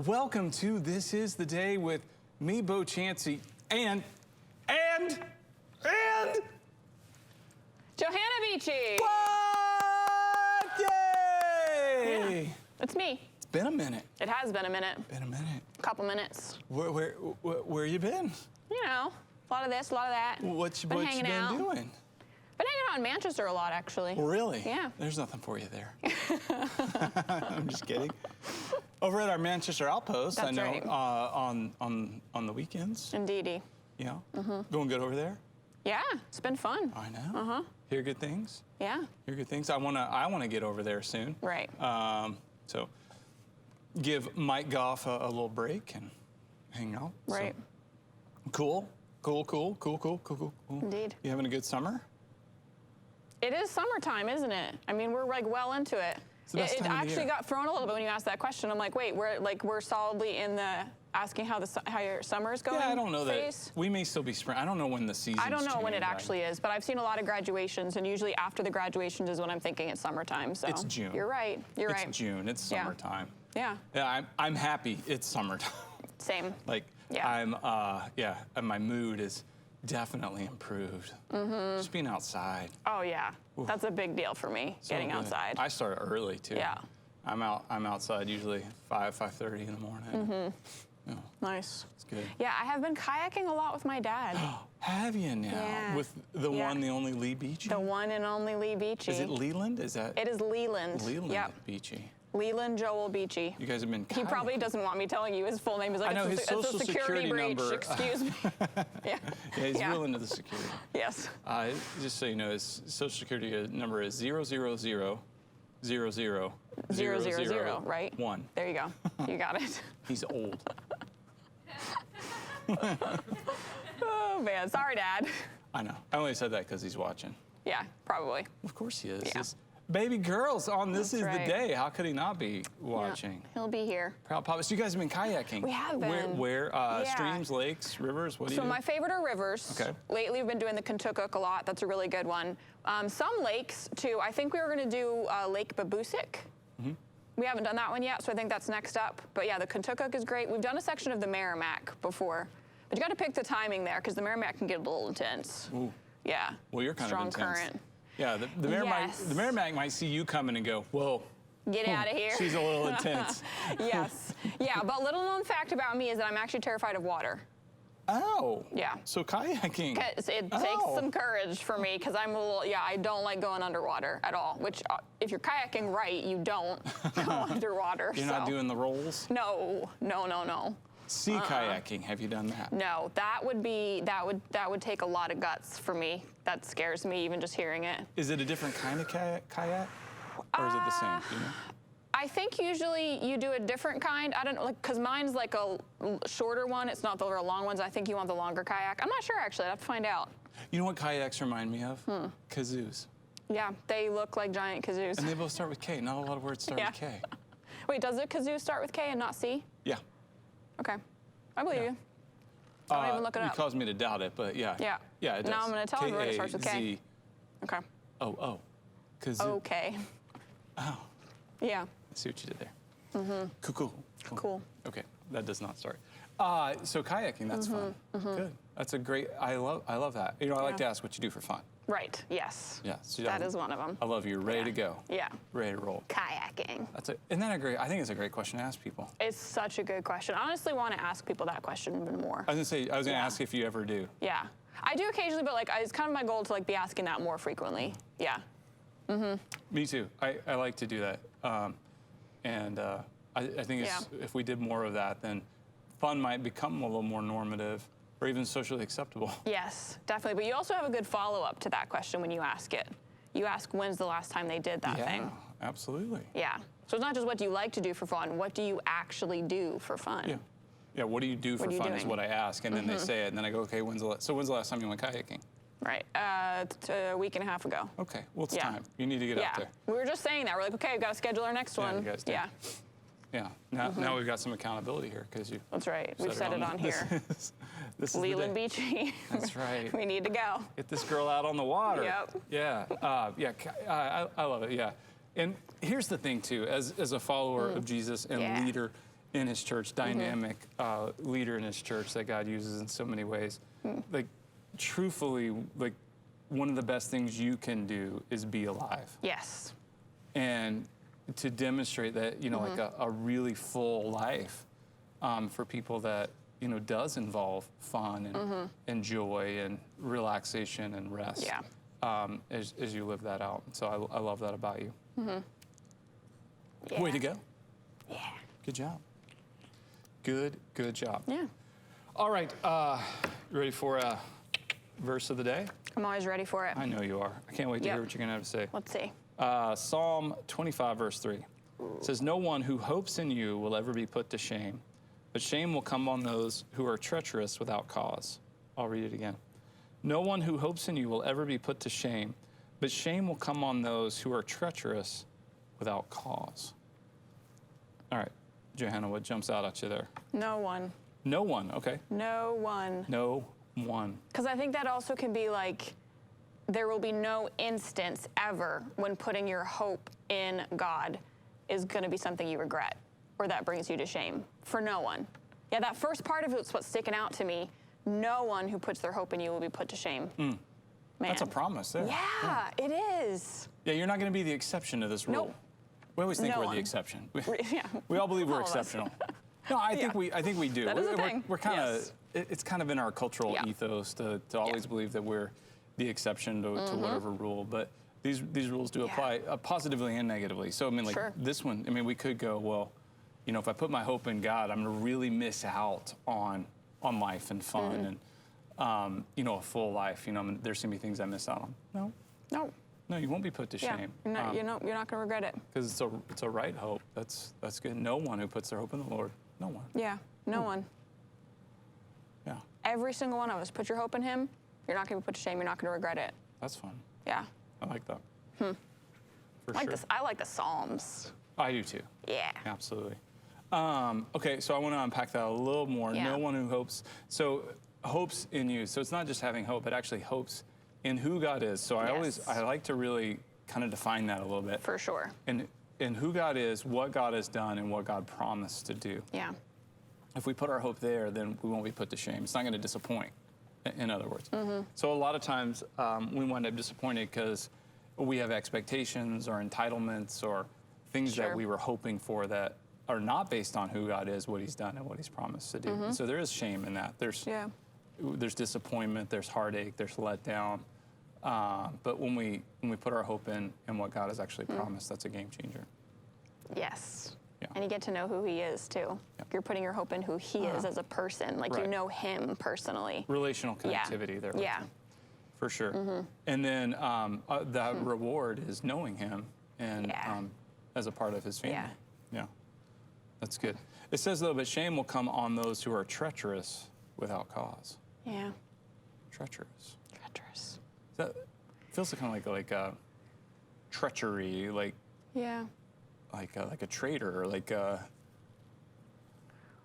Welcome to This Is the Day with me, Bo Chansey, and Johanna Beachy. what? Yay! Yeah, it's me. It's been a minute. It has been a minute. Been a minute. Couple minutes. Where you been? You know, a lot of this, a lot of that. What you been been hanging doing? out. Been hanging out in Manchester a lot, actually. Really? Yeah. There's nothing for you there. I'm just kidding. Over at our Manchester Outpost, That's I know, right. on the weekends. Indeedy. You know, going good over there. Yeah, it's been fun. I know. Hear good things. Yeah. Hear good things. I wanna get over there soon. Right. So give Mike Goff a little break and hang out. Right. So, cool. Indeed. You having a good summer? It is summertime, isn't it? I mean, we're like well into it. It's the best It time of the actually year. got thrown a little bit when you asked that question. I'm like, wait, we're solidly in the asking how your summer is going. Yeah, I don't know phase. that. We may still be spring. I don't know when the season. I don't know when it actually is, but I've seen a lot of graduations, and usually after the graduations is when I'm thinking it's summertime. So It's June. You're right. It's It's June. It's Yeah. summertime. Yeah. Yeah, I'm happy. It's summertime. Same. Like Yeah. and my mood is definitely improved. Just being outside. Oh yeah. That's a big deal for me. So getting good. outside. I start early too. Yeah. I'm outside usually 5:30 in the morning. Yeah, Nice. it's good. Yeah, I have been kayaking a lot with my dad. Have you now? Yeah. With the Yeah. one, the only Lee Beachy? The one and only Lee Beachy. Is it Leland? Is that It is Leland. Leland Yep. Beachy? Leland Joel Beachy. You guys have been He probably kayaking. doesn't want me telling you his full name. He's like, I know it's his a, it's a social security security breach. number. Excuse me. Yeah. Yeah, he's Yeah. real into the security. Yes. Just so you know, his social security number is 000000000. 000, right? 1. There you go. You got it. He's old. Oh man, sorry, Dad. I know. I only said that because he's watching. Yeah, probably. Of course he is. Yeah. This baby girls on This That's Is right. the Day. How could he not be watching? Yeah, he'll be here. Proud Papa. So you guys have been kayaking. We have been. Where? Yeah. Streams, lakes, rivers? What do you So do? my favorite are rivers. Okay. Lately, we've been doing the Kentucky a lot. That's a really good one. Some lakes too. I think we were going to do Lake Babusick. We haven't done that one yet, so I think that's next up. But yeah, the Kentucky is great. We've done a section of the Merrimack before, but you got to pick the timing there because the Merrimack can get a little intense. Ooh. Yeah. Well, you're kind Strong of intense. current. Yeah, the Merrimack, Yes. the Merrimack might see you coming and go, whoa. Get out of here. She's a little intense. Yes. Yeah, but little known fact about me is that I'm actually terrified of water. Oh. Yeah. So kayaking. 'Cause it takes some courage for me because I'm a little, I don't like going underwater at all, which if you're kayaking right, you don't go underwater. You're not doing the rolls? No. Sea kayaking, have you done that? No, that would take a lot of guts for me. That scares me even just hearing it. Is it a different kind of kayak? Or is it the same? Do you know? I think usually you do a different kind. I don't know, because mine's like a shorter one. It's not the real long ones. I think you want the longer kayak. I'm not sure actually. I have to find out. You know what kayaks remind me of? Kazoos. Yeah, they look like giant kazoos. And they both start with K. Not a lot of words start Yeah. with K. Wait, does a kazoo start with K and not C? Yeah. Okay, I believe you. I don't even look it You up. caused me to doubt it, but yeah. Yeah. Yeah, it does. Now I'm gonna tell everyone it starts with K. K-A-Z. Okay. Oh. Kazoo. Okay. Oh. Yeah. I see what you did there. Cool. Okay, that does not start. So kayaking, that's fun. Good. That's a great. I love that. You know, I like to ask what you do for fun. Right. Yes. Yeah. So That is one of them. I love you. You're ready to go. Yeah. Ready to roll. Kayaking. Isn't that a great? I think it's a great question to ask people. It's such a good question. I honestly want to ask people that question even more. I was gonna Yeah. ask if you ever do. Yeah. I do occasionally, but it's kind of my goal to be asking that more frequently. Yeah. Me too. I like to do that. I think if we did more of that, then fun might become a little more normative or even socially acceptable. Yes, definitely. But you also have a good follow-up to that question when you ask it. You ask when's the last time they did that thing. Yeah, absolutely. Yeah. So it's not just what do you like to do for fun. What do you actually do for fun? Yeah. Yeah, what do you do for are you fun is doing? what I ask, and then they say it, and then I go, okay, when's the last time you went kayaking? Right. A week and a half ago. Okay, well, it's Yeah. time. You need to get Yeah. out there. We were just saying that. We're like, okay, we've got to schedule our next one. You guys do. Yeah. Yeah. Now we've got some accountability here because you. That's right. We've set it on here. This is the Leland day. Beachy. That's right. We need to go. Get this girl out on the water. Yep. Yeah. I love it. Yeah. And here's the thing too, as a follower of Jesus and Yeah. leader in his church, dynamic leader in his church that God uses in so many ways. Like, truthfully, like, one of the best things you can do is be alive. Yes. And to demonstrate that, you know, like a really full life for people that, you know, does involve fun and joy and relaxation and rest. Yeah. As you live that out. So I love that about you. Yeah. Way to go. Yeah. Good job. Good job. Yeah. All right, ready for a verse of the day? I'm always ready for it. I know you are. I can't wait to Yep. hear what you're gonna have to say. Let's see. Psalm 25, verse 3. It says, "No one who hopes in you will ever be put to shame, but shame will come on those who are treacherous without cause." I'll read it again. "No one who hopes in you will ever be put to shame, but shame will come on those who are treacherous without cause." All right, Johanna, what jumps out at you there? No one. No one, okay. No one. No one. Because I think that also can be like, there will be no instance ever when putting your hope in God is going to be something you regret or that brings you to shame. For no one. Yeah, that first part of it's what's sticking out to me. No one who puts their hope in you will be put to shame. Man. That's a promise there. Yeah, it is. Yeah, you're not going to be the exception to this rule. Nope. We always think No we're one. the exception. Yeah. We all believe we're All of us. exceptional. No, I think we do. That is a thing. We're kind of Yes. it's kind of in our cultural Yeah. ethos to always believe that we're the exception to whatever rule. But these rules do Yeah. apply positively and negatively. So I mean, like Sure. this one. I mean, we could go, well, you know, if I put my hope in God, I'm going to really miss out on life and fun and you know, a full life. You know, there's going to be things I miss out on. No. No, you won't be put to Yeah. shame. You're not going to regret it. Because it's a right hope. That's good. No one who puts their hope in the Lord. No one. Yeah. No one. Yeah, Every single one of us. Put your hope in Him. You're not going to be put to shame. You're not going to regret it. that's fun. Yeah. I like that. For I like sure. this. I like the Psalms. I do too. Yeah. Absolutely. Okay, so I want to unpack that a little more. Yeah. No one who hopes. So hopes in you. So it's not just having hope, but actually hopes in who God is. So Yes. I like to really kind of define that a little bit. For sure. And who God is, what God has done, and what God promised to do. Yeah. If we put our hope there, then we won't be put to shame. It's not going to disappoint, in other words. Mm-hmm. So a lot of times we wind up disappointed because we have expectations or entitlements or things Sure. that we were hoping for that are not based on who God is, what He's done, and what He's promised to do. And so there is shame in that. There's disappointment, there's heartache, there's letdown. But when we put our hope in what God has actually promised, that's a game changer. Yes. Yeah. And you get to know who He is too. Yeah. You're putting your hope in who He is as a person. Like you Right. know Him personally. Relational Yeah. connectivity there. Yeah. For sure. And then that reward is knowing Him and Yeah. as a part of His family. Yeah. Yeah. That's good. It says, though, but shame will come on those who are treacherous without cause. Yeah. Treacherous. Treacherous. That feels kind of like a treachery, like Yeah. a traitor, or like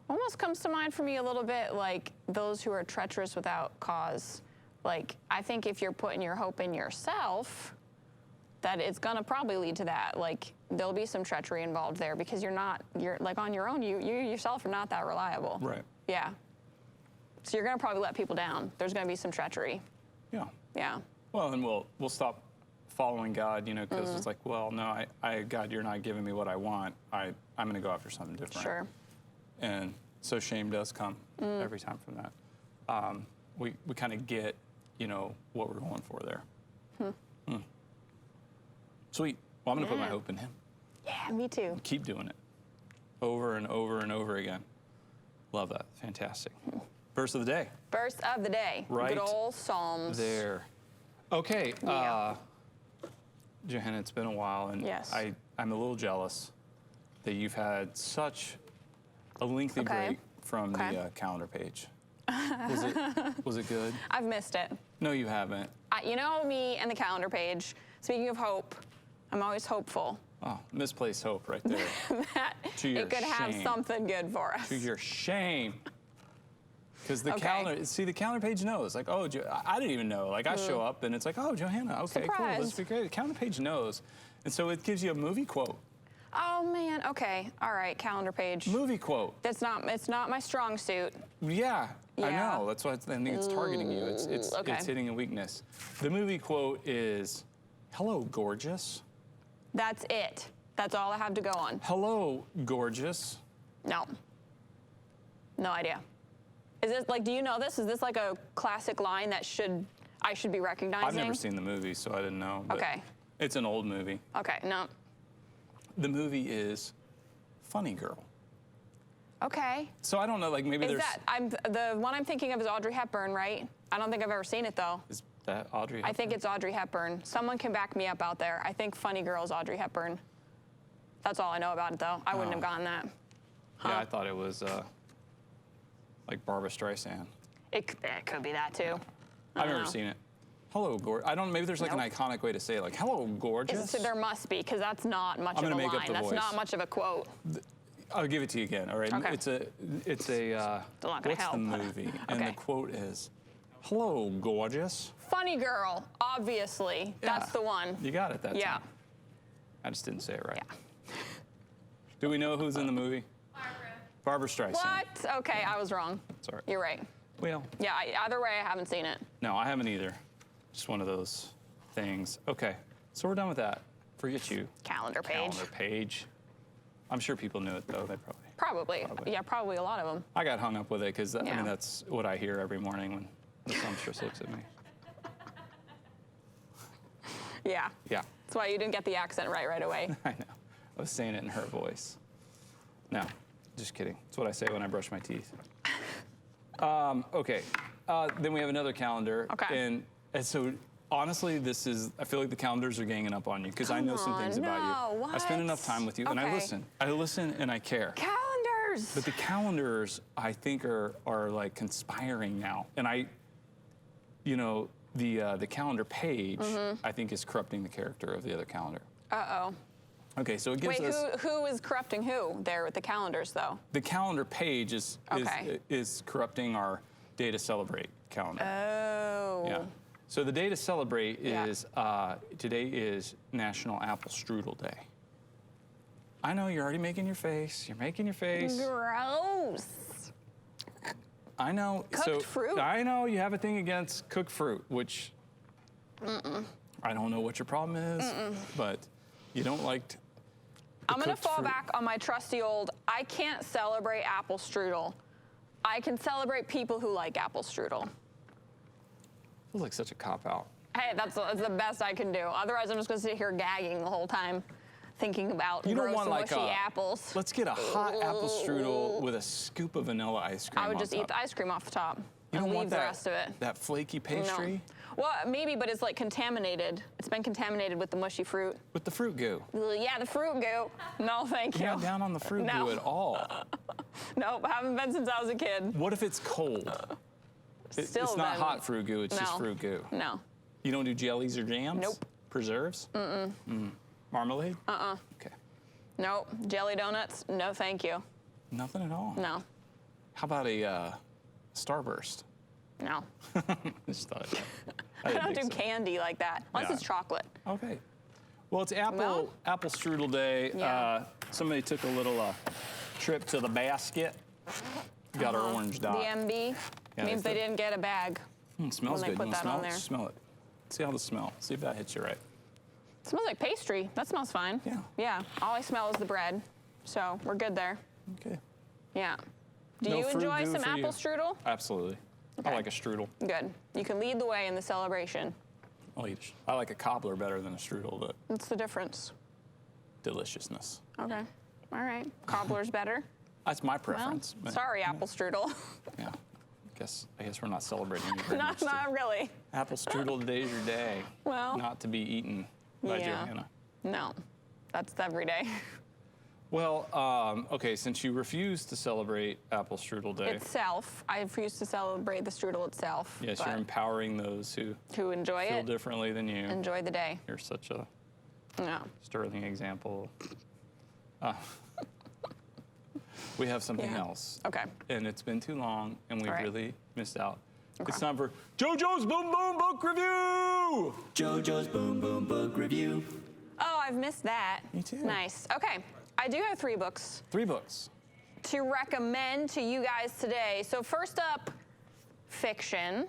Almost comes to mind for me a little bit like those who are treacherous without cause. Like, I think if you're putting your hope in yourself, that it's gonna probably lead to that. Like, there'll be some treachery involved there because you're like on your own, you yourself are not that reliable. Right. Yeah. So you're gonna probably let people down. There's gonna be some treachery. Yeah. Yeah. Well, and we'll stop following God, you know, because it's like, well, no, God, you're not giving me what I want. I'm going to go after something different. Sure. And so shame does come every time from that. We kind of get, you know, what we're going for there. Sweet. Well, I'm going to put my Yeah. hope in Him. Yeah, me too. Keep doing it over and over and over again. Love that. Fantastic. Verse of the day. Verse of the day. Right Good old Psalms. There. Okay. Yeah. Johanna, it's been a while, and Yes. I'm a little jealous that you've had such a lengthy Okay. break from Okay. the calendar page. Was it good? I've missed it. No, you haven't. You know me and the calendar page. Speaking of hope, I'm always hopeful Oh, misplaced hope right there. that To your it could have shame. something good for us. To your shame. Because the Okay. the calendar page knows. Like, oh, I didn't even know. Like, I show up and it's like, oh, Johanna, okay, cool, Surprise. let's be great. The calendar page knows. And so it gives you a movie quote. Oh man. Okay. All right. Calendar page. Movie quote. That's not. It's not my strong suit. Yeah, I Yeah. know. That's why I think it's targeting you. Okay. It's hitting a weakness. The movie quote is, "Hello, gorgeous." That's it. That's all I have to go on. Hello, gorgeous. No. No idea. Is this like? Do you know this? Is this like a classic line that I should be recognizing? I've never seen the movie, so I didn't know. But Okay. It's an old movie. Okay. No. The movie is Funny Girl. Okay. So I don't know, like maybe Is there's. the one I'm thinking of is Audrey Hepburn, right? I don't think I've ever seen it though. Is that Audrey I think Hepburn? it's Audrey Hepburn. Someone can back me up out there. I think Funny Girl is Audrey Hepburn. That's all I know about it though. I wouldn't have gotten that. Yeah, I thought it was like Barbra Streisand. It could be that too. I've never know. seen it. Hello, gorgeous. I don't. Maybe there's like an Nope. iconic way to say it, like "Hello, gorgeous." There must be, because that's not much I'm of a gonna make up line. the That's voice. not much of a quote. I'll give it to you again. All right. Okay. It's a. Still not gonna what's help. the movie? And Okay. the quote is, "Hello, gorgeous." Funny Girl, obviously. That's Yeah. the one. You got it that Yeah. time. I just didn't say it right. Yeah. Do we know who's in the movie? Barbra Streisand. What? Okay, I was wrong. Sorry. You're right. Well, Yeah, either way, I haven't seen it. no, I haven't either. Just one of those things. Okay, so we're done with that. Forget you. Calendar page. Calendar page. I'm sure people knew it though. They probably. Probably. Yeah, probably a lot of them. I got hung up with it because I Yeah. mean that's what I hear every morning when the sumptuous looks at me. Yeah. Yeah, That's why you didn't get the accent right away. I know. I was saying it in her voice. No, just kidding. It's what I say when I brush my teeth. Okay. Then we have another calendar. Okay. And so honestly, I feel like the calendars are ganging up on you because I know some Come things on, about you. no, I spend what? enough time with you and I Okay. listen. I listen and I care. Calendars! But the calendars, I think, are like conspiring now. And the calendar page, Mm-hmm. I think, is corrupting the character of the other calendar. Uh-oh. Okay, so it gives Wait, us who is corrupting who there with the calendars, though? the calendar page Okay. is corrupting our Day to Celebrate calendar. Oh. Yeah. So the Day to Celebrate Yeah. is today is National Apple Strudel Day. I know you're already making your face. You're making your face. Gross. I know. Cooked fruit. I know you have a thing against cooked fruit, which I don't know what your problem is, but you don't like. I'm going to cooked fall fruit. back on my trusty old, I can't celebrate apple strudel. I can celebrate people who like apple strudel. Feels like such a cop out. Hey, that's the best I can do. Otherwise, I'm just going to sit here gagging the whole time, thinking about You don't gross want like mushy a apples. Let's get a hot apple strudel with a scoop of vanilla ice cream. I would on just top. eat the ice cream off the top You and don't leave want the that, rest of it. that flaky pastry No. Well, maybe, but it's like contaminated. It's been contaminated with the mushy fruit. with the fruit goo. Yeah, the fruit goo. No, thank You're you. not down on the fruit No. goo at all. Nope, haven't been since I was a kid. What if it's cold? Still it's not then- hot fruit goo. It's just No. fruit goo. No. You don't do jellies or jams? Nope. Preserves? Marmalade? Okay. Nope. Jelly donuts? No, thank you. Nothing at all. No. How about a Starburst? No. Just thought I didn't don't do think so. candy like that, unless Yeah. it's chocolate. Okay. Well, it's apple Well- apple strudel day. Yeah. Somebody took a little trip to the basket. Got our orange dot. The MB Yeah, means they they didn't get a bag. It smells when they good. put You wanna that smell on it? there. Smell it. See how the smell. See if that hits you right. It smells like pastry. That smells fine. Yeah. Yeah. All I smell is the bread. So we're good there. Okay. Yeah. Do No you fruit enjoy goo some for apple you? strudel? Absolutely. I Okay. like a strudel. Good. You can lead the way in the celebration. I'll eat I like a cobbler better than a strudel, but What's the difference? deliciousness. Okay. All right. Cobbler's better. That's my Well, preference. but, sorry, apple strudel. Yeah. I guess we're not celebrating you very much. Not really. Apple strudel, today's your day. Well. Not to be eaten by Yeah. Joanna. No. That's every day. Well, okay, since you refuse to celebrate Apple Strudel Day, Itself. I refuse to celebrate the strudel itself. yes, but you're empowering those who who enjoy feel it, differently than you. enjoy the day. You're such a No. sterling example. We have something Yeah. else, Okay. and it's been too long, and we've All right. really missed out. Okay. It's time for JoJo's Boom Boom Book Review! JoJo's Boom Boom Book Review. Oh, I've missed that. Me too. Nice. Okay. I do have 3 books 3 books. to recommend to you guys today. So first up, fiction.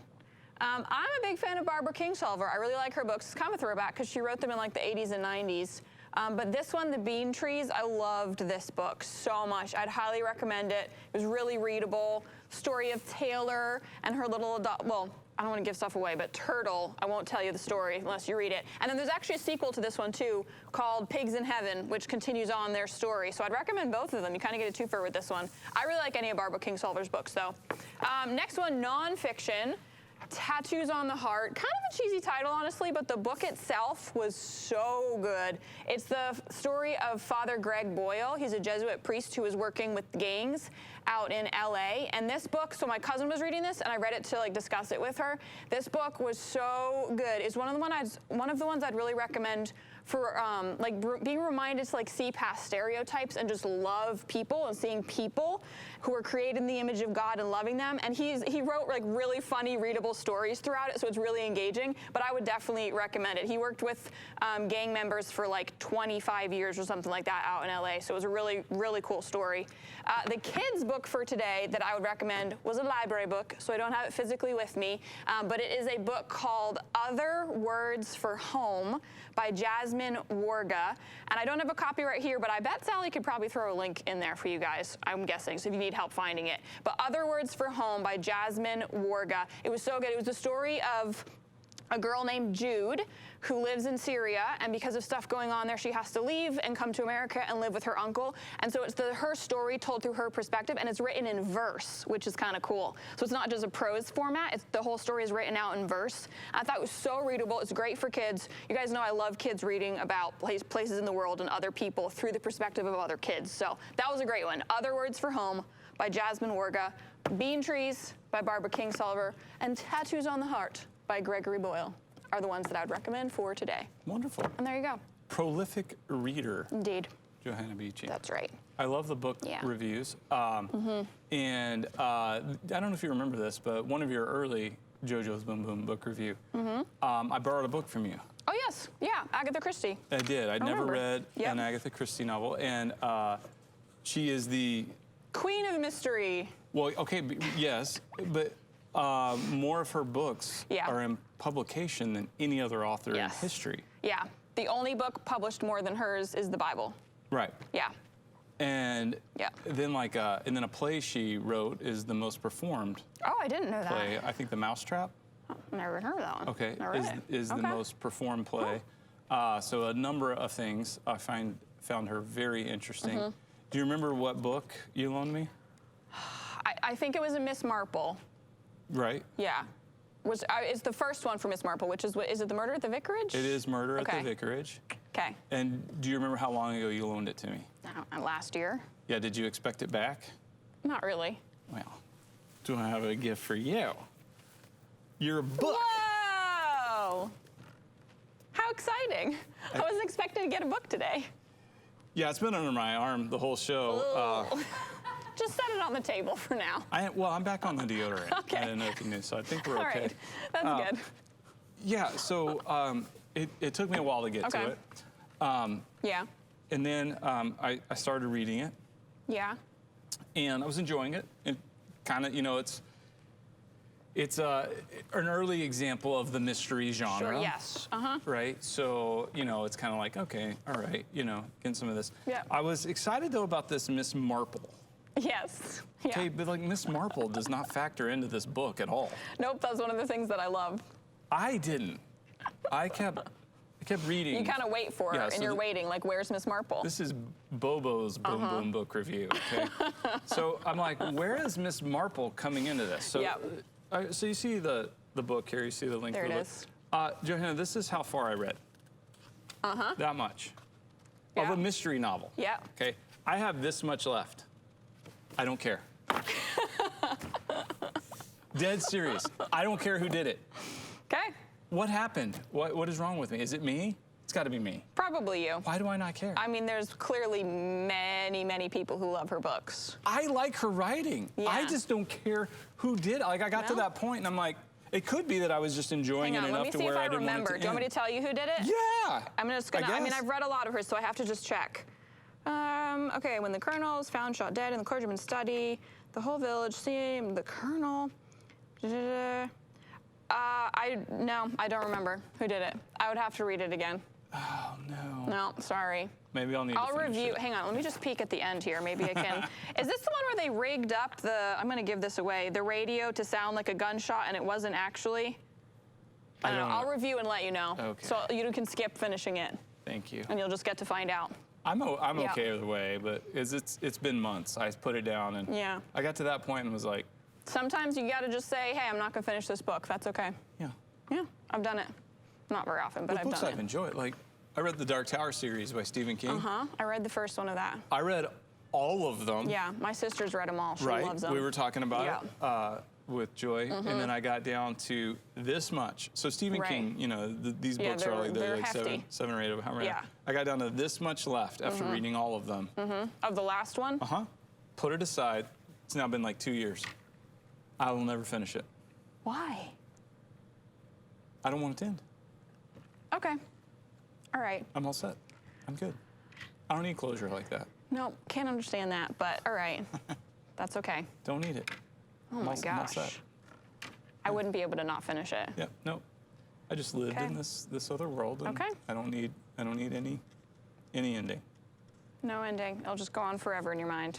I'm a big fan of Barbara Kingsolver. I really like her books. It's kind of a throwback because she wrote them in like the 80s and 90s. But this one, The Bean Trees, I loved this book so much. I'd highly recommend it. It was really readable. Story of Taylor and her little, well, I don't want to give stuff away, but Turtle, I won't tell you the story unless you read it. And then there's actually a sequel to this one too called Pigs in Heaven, which continues on their story. So I'd recommend both of them. You kind of get a twofer with this one. I really like any of Barbara Kingsolver's books though. Next one, nonfiction. Tattoos on the Heart. Kind of a cheesy title, honestly, but the book itself was so good. It's the story of Father Greg Boyle. He's a Jesuit priest who was working with gangs out in LA. And this book, so my cousin was reading this, and I read it to like discuss it with her. This book was so good. It's one of the ones I'd really recommend for being reminded to like see past stereotypes and just love people and seeing people who are created in the image of God and loving them. And he wrote like really funny, readable stories throughout it, so it's really engaging. But I would definitely recommend it. He worked with gang members for like 25 years or something like that out in LA, so it was a really, really cool story. The kids' book for today that I would recommend was a library book, so I don't have it physically with me, but it is a book called Other Words for Home by Jasmine Warga. And I don't have a copy right here, but I bet Sally could probably throw a link in there for you guys, I'm guessing, so if you need help finding it. But Other Words for Home by Jasmine Warga. It was so good. It was the story of a girl named Jude who lives in Syria, and because of stuff going on there, she has to leave and come to America and live with her uncle. And so it's her story told through her perspective, and it's written in verse, which is kind of cool. So it's not just a prose format, the whole story is written out in verse. I thought it was so readable. It's great for kids. You guys know I love kids reading about places in the world and other people through the perspective of other kids. So that was a great one. Other Words for Home by Jasmine Warga, Bean Trees by Barbara Kingsolver, and Tattoos on the Heart by Gregory Boyle are the ones that I would recommend for today. Wonderful. And there you go. Prolific reader. Indeed. Johanna Beachy. That's right. I love the book reviews. And I don't know if you remember this, but one of your early JoJo's Boom Boom book review, I borrowed a book from you. Oh, yes. Yeah, Agatha Christie. I did. I'd never read an Agatha Christie novel. And she is the... Queen of Mystery. Well, okay, yes, but more of her books are in publication than any other author in history. Yeah. The only book published more than hers is the Bible. Right. Yeah. And then and then a play she wrote is the most performed. Oh, I didn't know play. that. I think The Mousetrap. Oh, never heard of that one. Okay, is the most performed play. So a number of things I found her very interesting. Do you remember what book you loaned me? I think it was a Miss Marple. Right. Yeah. It's the first one for Miss Marple, which is it The Murder at the Vicarage? It is Murder at the Vicarage. Okay. And do you remember how long ago you loaned it to me? Last year. Yeah, did you expect it back? Not really. Well, do I have a gift for you? Your book. Whoa! How exciting. I wasn't expecting to get a book today. Yeah, it's been under my arm the whole show. Just set it on the table for now. I'm back on the deodorant. Okay. I didn't know if you knew, so I think we're All okay. right. That's good. Yeah, so it took me a while to get to it. Yeah. And then I started reading it. Yeah. And I was enjoying it. And kind of, it's an early example of the mystery genre. Sure, yes. Right? So, it's kind of like, okay, all right, getting some of this. Yeah. I was excited, though, about this Miss Marple. Yes. Yeah. Okay, but Miss Marple does not factor into this book at all. Nope, that's one of the things that I love. I didn't. I kept reading. You kind of wait for her, and you're waiting, like, where's Miss Marple? This is Bobo's Boom Boom book review, okay? So I'm like, where is Miss Marple coming into this? So, so you see the book here, you see the link there to the it book. is. Johanna, this is how far I read. That much. Of a mystery novel. Yeah. Okay, I have this much left. I don't care. Dead serious. I don't care who did it. Okay. What happened? What is wrong with me? Is it me? It's got to be me. Probably you. Why do I not care? I mean, there's clearly many, many people who love her books. I like her writing. Yeah. I just don't care who did. I got to that point, and I'm like, it could be that I was just enjoying it enough to where I didn't want it to end. Do you want me to tell you who did it? Yeah. I mean, I've read a lot of hers, so I have to just check. Okay, when the colonel is found shot dead in the clergyman's study, the whole village seemed the colonel. I don't remember who did it. I would have to read it again. Oh, no. No, sorry. Maybe I'll need I'll to finish review. it. Hang on, let me just peek at the end here. Maybe I can. Is this the one where they rigged up I'm going to give this away, the radio to sound like a gunshot and it wasn't actually? I don't know. I'll review and let you know. Okay. So you can skip finishing it Thank you. and you'll just get to find out. I'm Yeah. okay either way, but it's been months. I put it down, and Yeah. I got to that point and was like, Sometimes you got to just say, hey, I'm not going to finish this book. That's okay. yeah. Yeah, I've done it. Not very often, but With I've books done I've it. enjoyed. Like, I read the Dark Tower series by Stephen King. I read the first one of that. I read all of them. Yeah, my sister's read them all. She Right. loves them. We were talking about Yeah. it with Joy, and then I got down to this much. So Stephen Right. King, you know, these Yeah, books are like they're like hefty. seven or eight of them. Yeah. I got down to this much left after reading all of them. Of the last one? Put it aside. It's now been like 2 years. I will never finish it. Why? I don't want it to end. Okay. All right. I'm all set. I'm good. I don't need closure like that. No, can't understand that, but all right. That's okay. Don't need it. Oh I'm my all set. gosh. I wouldn't be able to not finish it. Yep. Nope. I just lived Okay. in this other world, and Okay. I don't need any ending. No ending. It'll just go on forever in your mind.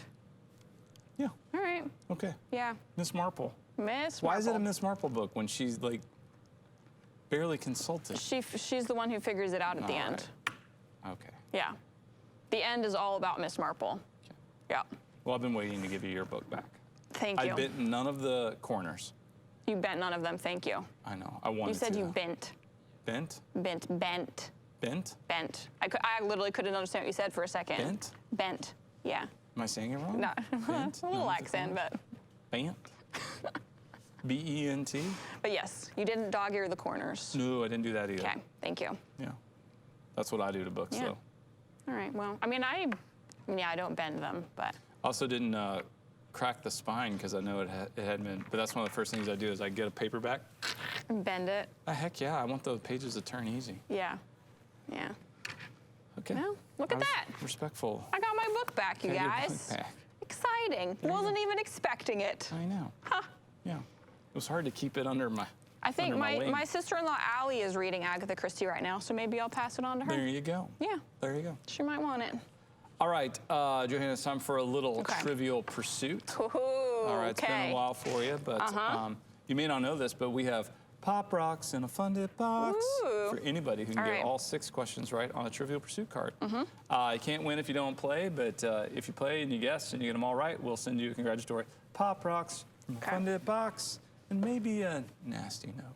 Yeah. All right. Okay. Yeah. Miss Marple. Miss Why is it a Marple. Miss Marple book when she's like barely consulted? She's the one who figures it out at the All end. right. Okay. Yeah. The end is all about Miss Marple. Yeah. Well, I've been waiting to give you your book back. Thank you. I bit none of the corners. You bent none of them. Thank you. I know. I wanted You said to. you bent. Bent? Bent. Bent? I literally couldn't understand what you said for a second. Bent? Bent. Yeah. Am I saying it wrong? No. Bent? A little No, accent, but Bent? B-E-N-T? yes, you didn't dog ear the corners. No, I didn't do that either. Okay. Thank you. Yeah. That's what I do to books, Yeah. though. All right. Well, I mean, I don't bend them, but Also didn't crack the spine because I know it had been, but that's one of the first things I do is I get a paperback. bend it. Heck yeah, I want those pages to turn easy. Yeah. Yeah. Okay. Well, look at I was that. Respectful. I got my book back, you Got your book guys. back. Exciting. Wasn't even expecting it. I know. Yeah. It was hard to keep it under my. I think under my wing. my sister-in-law Allie is reading Agatha Christie right now, so maybe I'll pass it on to her. There you go. Yeah, There you go. she might want it. All right, Johanna, it's time for a little Okay. Trivial Pursuit. Ooh, All right, it's been okay. a while for you, but you may not know this, but we have Pop Rocks in a funded box Ooh. for anybody who can All get right. all 6 questions right on a Trivial Pursuit card. You can't win if you don't play, but if you play and you guess and you get them all right, we'll send you a congratulatory Pop Rocks from a Okay. funded box and maybe a nasty note.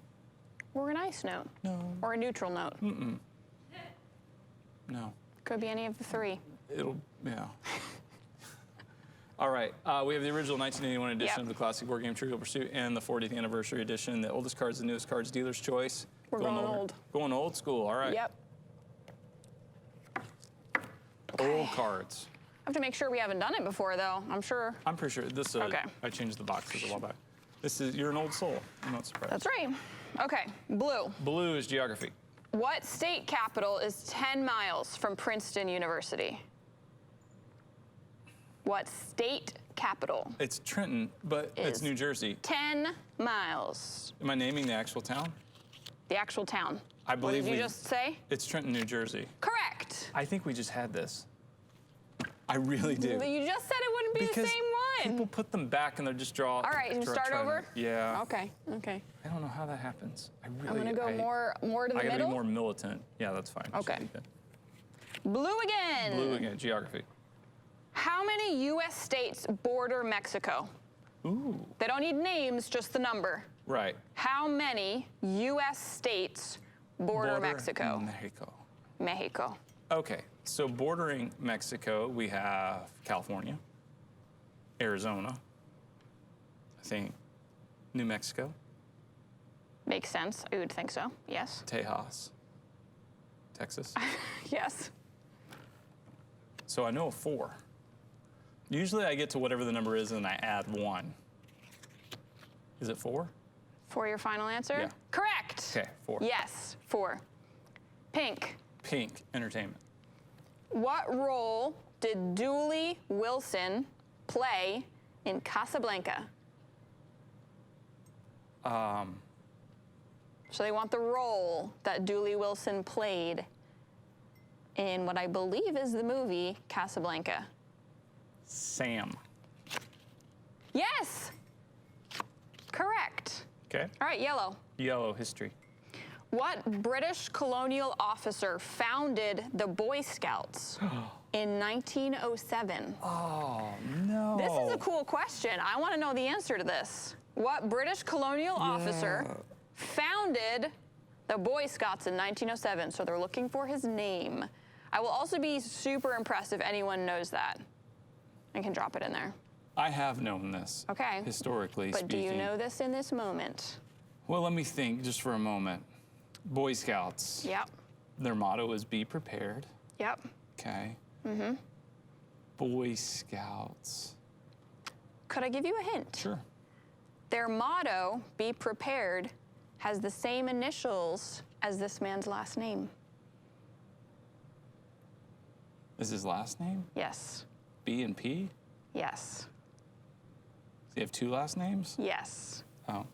Or a nice note. No. Or a neutral note. No. Could be any of the 3. Yeah. All right, we have the original 1981 edition Yep. of the classic board game Trivial Pursuit and the 40th anniversary edition. The oldest cards, the newest cards, dealer's choice. We're going older. old. Going old school, all right. Yep. Old cards. I have to make sure we haven't done it before, though. I'm sure. I'm pretty sure this, Okay. I changed the boxes a while back. You're an old soul. I'm not surprised. That's right. Okay, blue. Blue is geography. What state capital is 10 miles from Princeton University? What state capital? It's Trenton, but it's Is. New Jersey. 10 miles. Am I naming the actual town? The actual town. I believe What did you we- just say? It's Trenton, New Jersey. Correct. I think we just had this. I really do. You just said it wouldn't be Because the same one. people put them back and they're just draw. All right, you start over? Yeah. Okay. Okay. I don't know how that happens. I'm gonna go more to the I gotta middle. be more militant. Yeah, that's fine. Okay. Should be good. Blue again. Blue again, geography. How many U.S. states border Mexico? Ooh. They don't need names, just the number. Right. How many U.S. states border Mexico? Mexico. Mexico. Okay, so bordering Mexico, we have California, Arizona, I think New Mexico, Makes sense. I would think so. Yes. Tejas, Texas. Yes. So I know of 4. Usually I get to whatever the number is and I add 1. Is it 4? For your final answer? Yeah. Correct. Okay, 4. Yes. 4. Pink. Pink, entertainment. What role did Dooley Wilson play in Casablanca? So they want the role that Dooley Wilson played in what I believe is the movie Casablanca. Sam. Yes! Correct. Okay. All right, yellow. Yellow, history. What British colonial officer founded the Boy Scouts in 1907? Oh, no. This is a cool question. I want to know the answer to this. What British colonial officer founded the Boy Scouts in 1907? So they're looking for his name. I will also be super impressed if anyone knows that. I can drop it in there. I have known this. Okay. Historically But speaking. do you know this in this moment? Well, let me think just for a moment. Boy Scouts. Yep. Their motto is be prepared. Yep. Okay. Mm-hmm. Boy Scouts. Could I give you a hint? Sure. Their motto, be prepared, has the same initials as this man's last name. Is his last name Yes. B and P? Yes. Does he have two last names? Yes. Oh.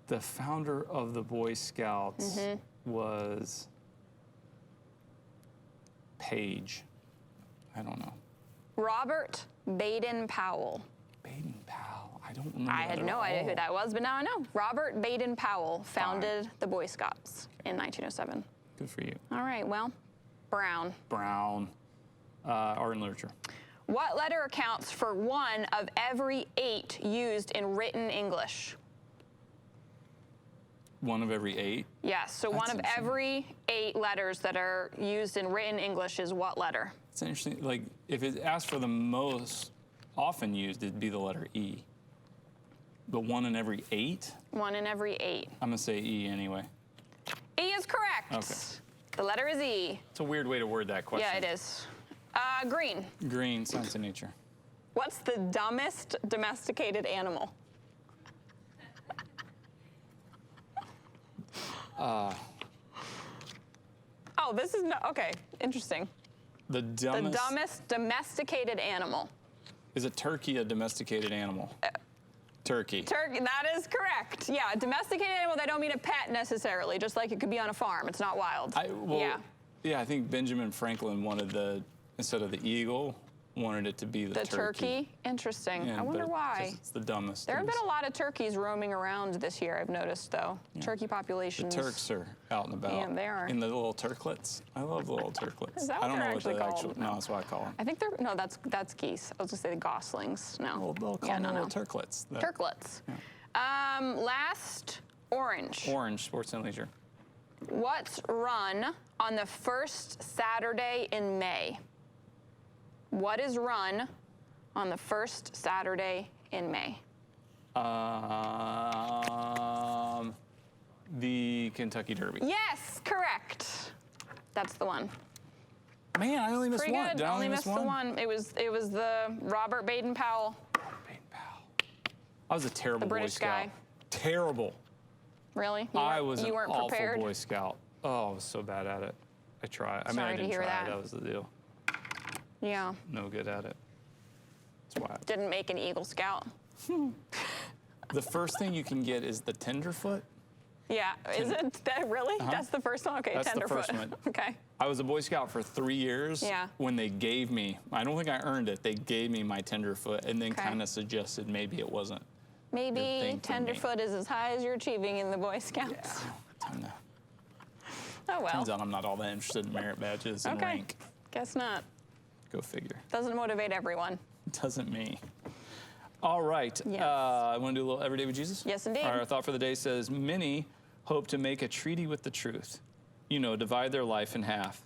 The founder of the Boy Scouts was Page. I don't know. Robert Baden-Powell. Baden-Powell. I don't know. I had no idea who that was, but now I know. Robert Baden-Powell founded the Boy Scouts in 1907. Good for you. All right, well, Brown. Brown. Art and literature. What letter accounts for 1 of every 8 used in written English? 1 of every 8. Yes, so That's 1 of interesting. every 8 letters that are used in written English is what letter? It's interesting. Like, if it asked for the most often used, it'd be the letter E. But 1 in every 8? 1 in every 8. I'm going to say E anyway. E is correct. Okay. The letter is E. It's a weird way to word that question. Yeah, it is. Green. Green, science and nature. What's the dumbest domesticated animal? Oh, this is no, okay, interesting. The dumbest. The dumbest domesticated animal. Is a turkey a domesticated animal? Turkey. Turkey, that is correct. Yeah, a domesticated animal, they don't mean a pet necessarily, just like it could be on a farm. It's not wild. Yeah, I think Benjamin Franklin wanted instead of the eagle, wanted it to be the turkey. Interesting. Yeah, I wonder but why. It's the dumbest. There have been a lot of turkeys roaming around this year, I've noticed, though. Turkey populations. The Turks are out and about. Yeah, they are. In the little turklets. I love the little turklets. Is that I what don't they're know what actually the called? actual. No, that's what I call them. I think they're, no, that's geese. I was gonna say the goslings. No. Well, they'll call yeah, them no, little no. turklets. Turklets. Last, orange. Orange, sports and leisure. What's run on the first Saturday in May? What is run on the first Saturday in May? The Kentucky Derby. Yes, correct. That's the one. Man, I only missed Pretty one. good. Did I Only miss missed the one. It was the Robert Baden-Powell. I was a terrible The British Boy Scout. guy. Terrible. Really? I was you an weren't awful prepared? Boy Scout. Oh, I was so bad at it. I tried. I mean, I Sorry to didn't hear try. that. That was the deal. Yeah. No good at it. That's why. Didn't make an Eagle Scout. The first thing you can get is the tenderfoot. Yeah. Is it that really? That's the first one? Okay, That's the tenderfoot. first one. Okay. I was a Boy Scout for 3 years. Yeah. When they gave me, I don't think I earned it. They gave me my tenderfoot and then Okay. kind of suggested maybe it wasn't. Maybe thing for me. tenderfoot is as high as you're achieving in the Boy Scouts. Time to, Oh well. turns out I'm not all that interested in merit badges and Okay. rank. Guess not. Go figure. Doesn't motivate everyone. Doesn't me. All right. Yes. I want to do a little Everyday with Jesus? Yes, indeed. Our thought for the day says, many hope to make a treaty with the truth. You know, divide their life in half.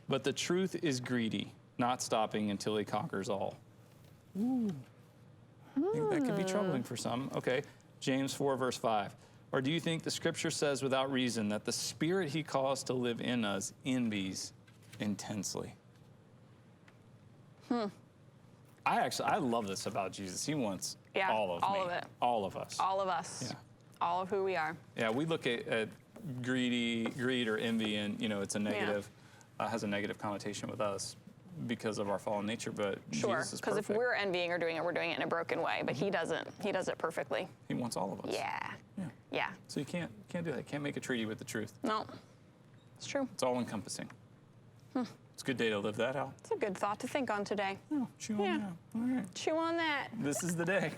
But the truth is greedy, not stopping until he conquers all. Ooh. I think that could be troubling for some. Okay. James 4, verse 5. Or do you think the scripture says without reason that the spirit he caused to live in us envies intensely? I love this about Jesus. He wants Yeah, all of all me. of it. All of us. All of us. Yeah. All of who we are. Yeah, we look at greed or envy, and it's a negative, has a negative connotation with us because of our fallen nature. But Sure, Jesus is because if perfect. we're envying or doing it, we're doing it in a broken way. But he doesn't. He does it perfectly. He wants all of us. Yeah. So you can't do that. You can't make a treaty with the truth. No, it's true. It's all encompassing. It's a good day to live that out. It's a good thought to think on today. Oh, chew on that. All right. Chew on that. This is the day.